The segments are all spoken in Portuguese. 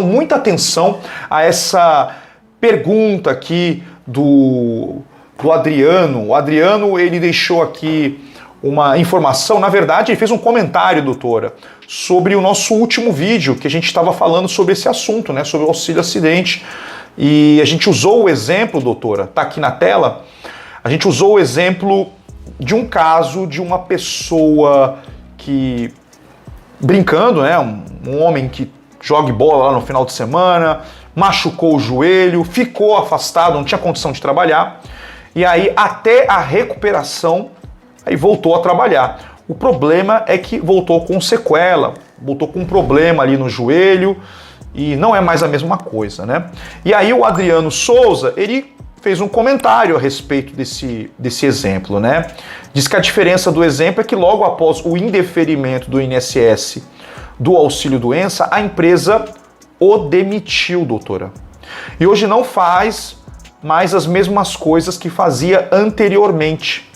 Muita atenção a essa pergunta aqui do Adriano. O Adriano, ele deixou aqui uma informação, na verdade ele fez um comentário, doutora, sobre o nosso último vídeo, que a gente estava falando sobre esse assunto, né, sobre o auxílio acidente, e a gente usou o exemplo, doutora, tá aqui na tela, a gente usou o exemplo de um caso de uma pessoa que, brincando, né, um homem que joga bola lá no final de semana, machucou o joelho, ficou afastado, não tinha condição de trabalhar, e aí até a recuperação, aí voltou a trabalhar. O problema é que voltou com sequela, voltou com um problema ali no joelho e não é mais a mesma coisa, né? E aí o Adriano Souza, ele fez um comentário a respeito desse exemplo, né? Diz que a diferença do exemplo é que logo após o indeferimento do INSS do auxílio-doença, a empresa o demitiu, doutora. E hoje não faz mais as mesmas coisas que fazia anteriormente.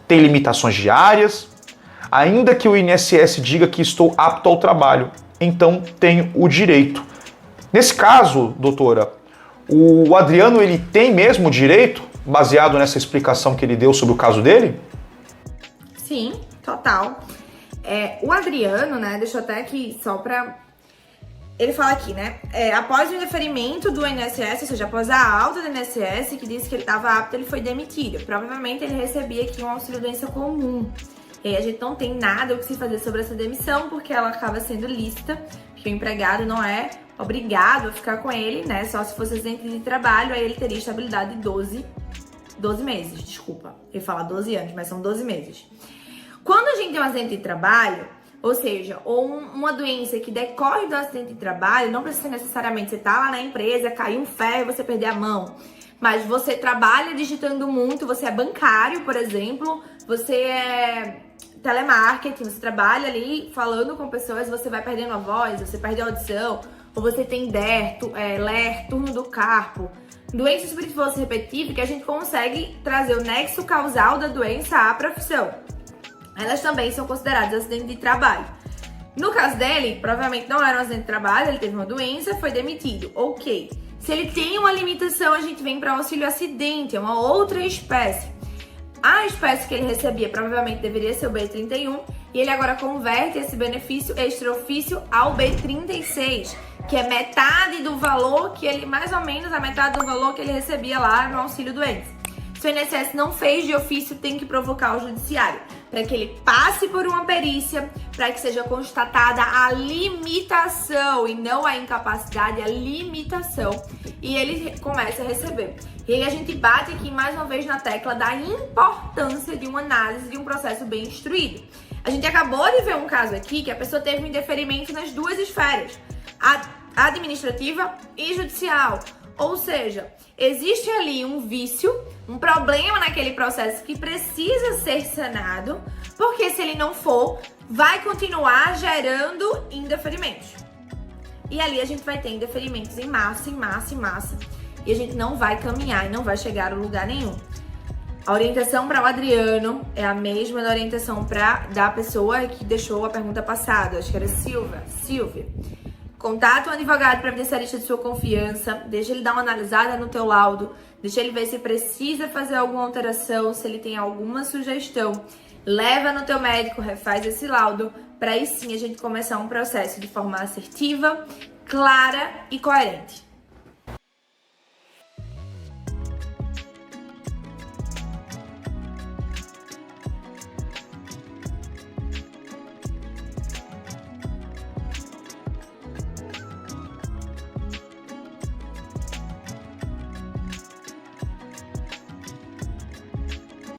Tem limitações diárias, ainda que o INSS diga que estou apto ao trabalho, então tenho o direito. Nesse caso, doutora, o Adriano, ele tem mesmo o direito, baseado nessa explicação que ele deu sobre o caso dele? Sim, total. O Adriano, né, deixa eu até aqui só pra... Ele fala aqui, né, após o indeferimento do INSS, ou seja, após a alta do INSS, que disse que ele estava apto, ele foi demitido. Provavelmente ele recebia aqui um auxílio-doença comum. E aí a gente não tem nada o que se fazer sobre essa demissão, porque ela acaba sendo lícita, porque o empregado não é obrigado a ficar com ele, né, só se fosse acidente de trabalho, aí ele teria estabilidade de 12 meses, desculpa. Eu ia falar 12 anos, mas são 12 meses. Quando a gente tem um acidente de trabalho, ou seja, ou uma doença que decorre do acidente de trabalho, não precisa necessariamente você estar lá na empresa, cair um ferro e você perder a mão. Mas você trabalha digitando muito, você é bancário, por exemplo, você é telemarketing, você trabalha ali falando com pessoas, você vai perdendo a voz, você perde a audição, ou você tem DER, turno do carpo. Doença subesforço repetitivo que a gente consegue trazer o nexo causal da doença à profissão. Elas também são consideradas acidente de trabalho. No caso dele, provavelmente não era um acidente de trabalho, ele teve uma doença, foi demitido. Ok. Se ele tem uma limitação, a gente vem para auxílio acidente, é uma outra espécie. A espécie que ele recebia provavelmente deveria ser o B31 e ele agora converte esse benefício extra-ofício ao B36, que é metade do valor que ele, mais ou menos a metade do valor que ele recebia lá no auxílio-doença. Se o INSS não fez de ofício, tem que provocar o judiciário, para que ele passe por uma perícia, para que seja constatada a limitação e não a incapacidade, a limitação, e ele começa a receber. E aí a gente bate aqui mais uma vez na tecla da importância de uma análise de um processo bem instruído. A gente acabou de ver um caso aqui que a pessoa teve um indeferimento nas duas esferas, a administrativa e judicial. Ou seja, existe ali um vício, um problema naquele processo que precisa ser sanado, porque se ele não for, vai continuar gerando indeferimentos. E ali a gente vai ter indeferimentos em massa, em massa, em massa. E a gente não vai caminhar e não vai chegar a lugar nenhum. A orientação para o Adriano é a mesma da orientação da pessoa que deixou a pergunta passada. Acho que era Silvia. Contate um advogado previdenciarista de sua confiança, deixa ele dar uma analisada no teu laudo, deixa ele ver se precisa fazer alguma alteração, se ele tem alguma sugestão. Leva no teu médico, refaz esse laudo, para aí sim a gente começar um processo de forma assertiva, clara e coerente.